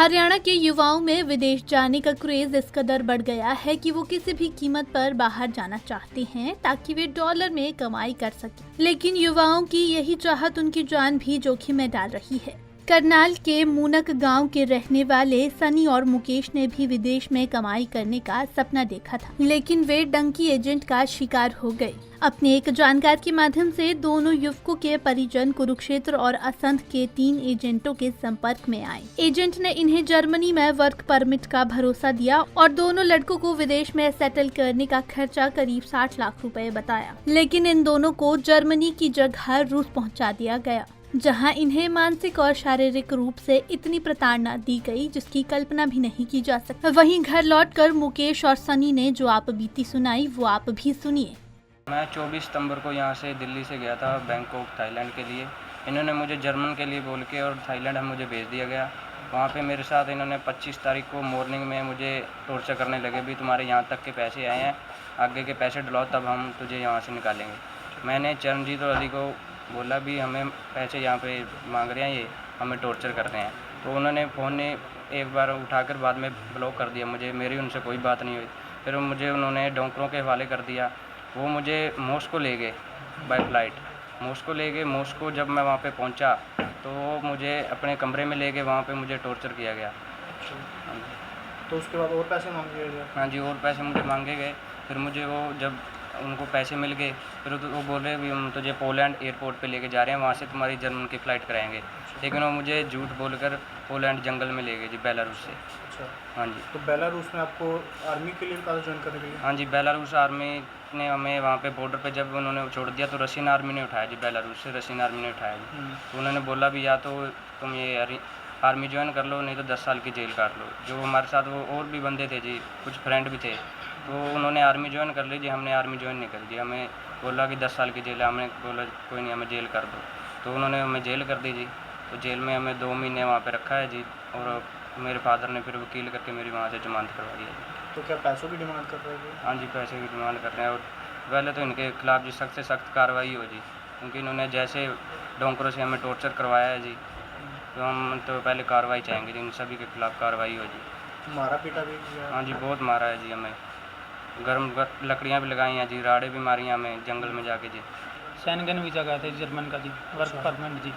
हरियाणा के युवाओं में विदेश जाने का क्रेज इस कदर बढ़ गया है कि वो किसी भी कीमत पर बाहर जाना चाहते हैं ताकि वे डॉलर में कमाई कर सकें। लेकिन युवाओं की यही चाहत उनकी जान भी जोखिम में डाल रही है। करनाल के मूनक गांव के रहने वाले सनी और मुकेश ने भी विदेश में कमाई करने का सपना देखा था, लेकिन वे डंकी एजेंट का शिकार हो गए। अपने एक जानकार के माध्यम से दोनों युवकों के परिजन कुरुक्षेत्र और असंध के 3 एजेंटों के संपर्क में आए। एजेंट ने इन्हें जर्मनी में वर्क परमिट का भरोसा दिया और दोनों लड़कों को विदेश में सेटल करने का खर्चा करीब 60 लाख रुपए बताया। लेकिन इन दोनों को जर्मनी की जगह रूस पहुंचा दिया गया, जहां इन्हें मानसिक और शारीरिक रूप से इतनी प्रताड़ना दी गई जिसकी कल्पना भी नहीं की जा सकती। वहीं घर लौटकर मुकेश और सनी ने जो आप बीती सुनाई वो आप भी सुनिए। मैं 24 सितंबर को यहाँ से दिल्ली से गया था बैंकॉक थाईलैंड के लिए। इन्होंने मुझे जर्मन के लिए बोल के और थाईलैंड मुझे भेज दिया गया। वहाँ पे मेरे साथ इन्होंने 25 तारीख को मॉर्निंग में मुझे टॉर्चर करने लगे, भी तुम्हारे यहाँ तक के पैसे आए हैं, आगे के पैसे डलाओ तब हम तुझे यहाँ से निकालेंगे। मैंने चरणजीत और अली को बोला भी हमें पैसे यहाँ पे मांग रहे हैं, ये हमें टॉर्चर कर रहे हैं। तो उन्होंने फ़ोन एक बार उठाकर बाद में ब्लॉक कर दिया मुझे, मेरी उनसे कोई बात नहीं हुई। फिर मुझे उन्होंने डॉक्टरों के हवाले कर दिया। वो मुझे मॉस्को ले गए बाय फ्लाइट। मॉस्को ले गए। मॉस्को जब मैं वहाँ पे पहुँचा तो वो मुझे अपने कमरे में ले गए, वहाँ पे मुझे टॉर्चर किया गया। तो उसके बाद और पैसे मांगे गए? हाँ जी, और पैसे मुझे मांगे गए। फिर मुझे वो जब उनको पैसे मिल गए फिर वो बोले भी हम तुझे पोलैंड एयरपोर्ट पे लेके जा रहे हैं, वहाँ से तुम्हारी जर्मन की फ़्लाइट कराएंगे। लेकिन वो मुझे झूठ बोलकर पोलैंड जंगल में ले गए जी, बेलारूस से। अच्छा। हाँ जी। तो बेलारूस में आपको आर्मी के लिए कहा ज्वाइन करने के लिए? हाँ जी, बेलारूस आर्मी ने हमें वहाँ पे बॉर्डर पे जब उन्होंने छोड़ दिया तो रशियन आर्मी ने उठाया जी, बेलारूस से रशियन आर्मी ने उठाया जी। तो उन्होंने बोला भी या तो तुम ये आर्मी ज्वाइन कर लो, नहीं तो 10 साल की जेल काट लो। जो हमारे साथ वो और भी बंदे थे जी, कुछ फ्रेंड भी थे, तो उन्होंने आर्मी ज्वाइन कर ली जी। हमने आर्मी ज्वाइन नहीं कर दी। हमें बोला कि 10 साल की जेल है। हमने बोला कोई नहीं, हमें जेल कर दो। तो उन्होंने हमें जेल कर दी जी। तो जेल में हमें 2 महीने वहाँ पे रखा है जी। और मेरे फादर ने फिर वकील करके मेरी वहाँ से जमानत करवा दिया जी। तो क्या पैसों की डिमांड कर रहे हैं? हाँ जी, पैसे की डिमांड कर रहे हैं। और पहले तो इनके खिलाफ़ जी सख्त से सख्त कार्रवाई हो जी, क्योंकि इन्होंने जैसे डोंकरों से हमें टॉर्चर करवाया है जी, तो हम तो पहले कार्रवाई चाहेंगे जी, इन सभी के खिलाफ़ कार्रवाई हो जी। मारा पीटा भी किया? हाँ जी, बहुत मारा है जी हमें। गर्म लकड़ियाँ भी लगाई हैं जी, राड़े भी मारी हैं हमें जंगल में जाके जी। शैनगन वीज़ा गया था जर्मन का जी, वर्क परमिट जी।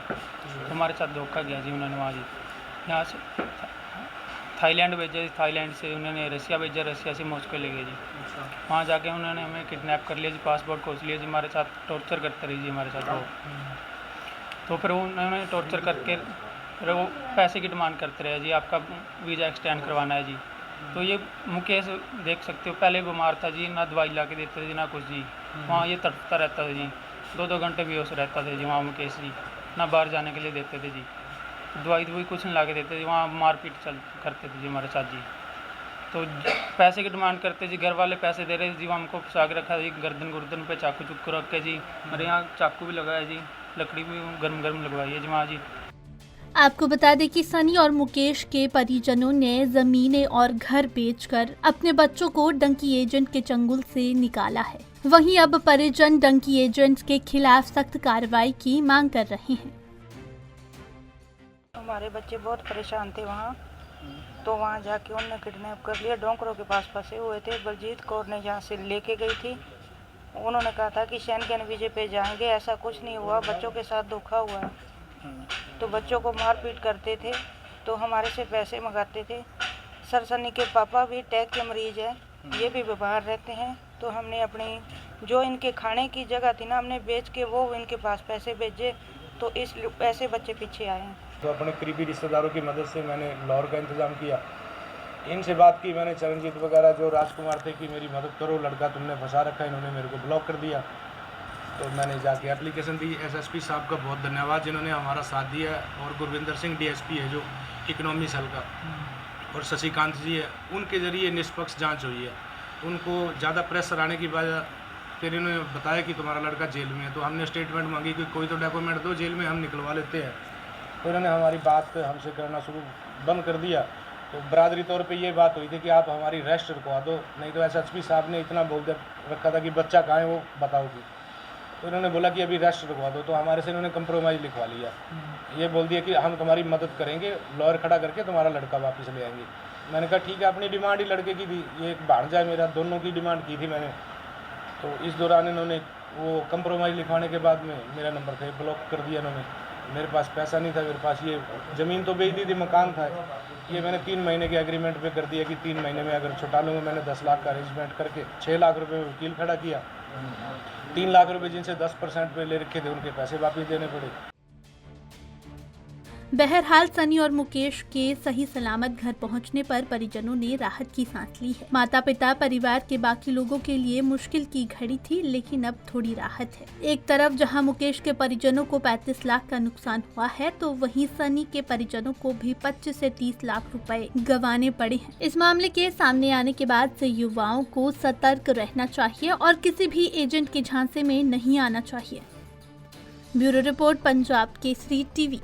हमारे साथ धोखा किया जी उन्होंने वहाँ जी। यहाँ से थाईलैंड भेजा जी, थाईलैंड से उन्होंने रसिया भेजा, रसिया से मॉस्को ले गए जी। वहाँ जाके उन्होंने हमें किडनैप कर लिया जी, पासपोर्ट खोज लिया जी, हमारे साथ टॉर्चर करते रही जी हमारे साथ वो। तो फिर उन्होंने टॉर्चर करके फिर वो पैसे की डिमांड करते रहे जी, आपका वीज़ा एक्सटेंड करवाना है जी। तो ये मुकेश देख सकते हो, पहले बीमार था जी, ना दवाई ला के देते थे ना कुछ जी। वहाँ ये तड़पता रहता था जी, 2-2 घंटे बेहोश रहता था जी वहाँ मुकेश जी, ना बाहर जाने के लिए देते थे जी। दवाई कुछ नहीं ला के देते जी, वहाँ मारपीट करते थे जी हमारे साथ जी। तो पैसे की डिमांड करते जी, घर वाले पैसे दे रहे जी, वहाँ हमको फंसा के रखा जी, गर्दन पे चाकू चुक्कू रख के जी। मेरे यहाँ चाकू भी लगाया जी, लकड़ी भी गर्म लगवाई है जी वहाँ जी। आपको बता दें कि सनी और मुकेश के परिजनों ने जमीनें और घर बेचकर अपने बच्चों को डंकी एजेंट के चंगुल से निकाला है। वहीं अब परिजन डंकी एजेंट के खिलाफ सख्त कार्रवाई की मांग कर रहे हैं। हमारे बच्चे बहुत परेशान थे वहाँ, तो वहाँ जाके उन्होंने किडनैप कर लिया। डोंकरों के पास फंसे हुए थे। बलजीत कौर ने यहाँ से लेके गई थी। उन्होंने कहा था कि शैनगन वीज़े पे जाएंगे, ऐसा कुछ नहीं हुआ, बच्चों के साथ धोखा हुआ है। तो बच्चों को मारपीट करते थे, तो हमारे से पैसे मंगाते थे। सनी के पापा भी टैग के मरीज हैं, ये भी बाहर रहते हैं। तो हमने अपनी जो इनके खाने की जगह थी ना, हमने बेच के वो इनके पास पैसे भेजे, तो इस ऐसे बच्चे पीछे आए हैं। तो अपने करीबी रिश्तेदारों की मदद से मैंने लाहौर का इंतज़ाम किया। इनसे बात की मैंने, चरणजीत वगैरह जो राजकुमार थे, कि मेरी मदद करो, लड़का तुमने फंसा रखा है। इन्होंने मेरे को ब्लॉक कर दिया। तो मैंने जाके एप्लीकेशन दी। एसएसपी साहब का बहुत धन्यवाद जिन्होंने हमारा साथ दिया, और गुरविंदर सिंह डीएसपी है जो इकोनॉमी सेल का, और शशिकांत जी है, उनके ज़रिए निष्पक्ष जांच हुई है। उनको ज़्यादा प्रेशर आने की वजह फिर इन्होंने बताया कि तुम्हारा लड़का जेल में है। तो हमने स्टेटमेंट मांगी कि कोई तो डॉक्यूमेंट दो, जेल में हम निकलवा लेते हैं। तो इन्होंने हमारी बात हमसे करना शुरू बंद कर दिया। तो बरादरी तौर पे ये बात हुई थी कि आप हमारी रेस्ट रुकवा दो, नहीं तो एसएसपी साहब ने इतना बोल रखा था कि बच्चा कहाँ है वो बताओगी। तो इन्होंने बोला कि अभी रेस्ट रखवा दो, तो हमारे से इन्होंने कंप्रोमाइज़ लिखवा लिया। ये बोल दिया कि हम तुम्हारी मदद करेंगे, लॉयर खड़ा करके तुम्हारा लड़का वापस ले आएंगे। मैंने कहा ठीक है, अपनी डिमांड ही लड़के की थी, ये एक भांजा मेरा, दोनों की डिमांड की थी मैंने। तो इस दौरान इन्होंने वो कंप्रोमाइज़ लिखवाने के बाद में मेरा नंबर फिर ब्लॉक कर दिया इन्होंने। मेरे पास पैसा नहीं था, मेरे पास ये ज़मीन तो बेच दी थी, मकान था, ये मैंने 3 महीने के एग्रीमेंट पे कर दिया कि 3 महीने में अगर छुटा लूँगा। मैंने 10 लाख का अरेंजमेंट करके 6 लाख रुपए में वकील खड़ा किया। 3 लाख रुपए जिनसे 10% पे ले रखे थे उनके पैसे वापस देने पड़े। बहरहाल सनी और मुकेश के सही सलामत घर पहुंचने पर परिजनों ने राहत की सांस ली है। माता पिता परिवार के बाकी लोगों के लिए मुश्किल की घड़ी थी, लेकिन अब थोड़ी राहत है। एक तरफ जहां मुकेश के परिजनों को 35 लाख का नुकसान हुआ है, तो वहीं सनी के परिजनों को भी 25 से 30 लाख रुपए गंवाने पड़े हैं। इस मामले के सामने आने के बाद से युवाओं को सतर्क रहना चाहिए और किसी भी एजेंट के झांसे में नहीं आना चाहिए। Bureau report, Punjab Kesari TV.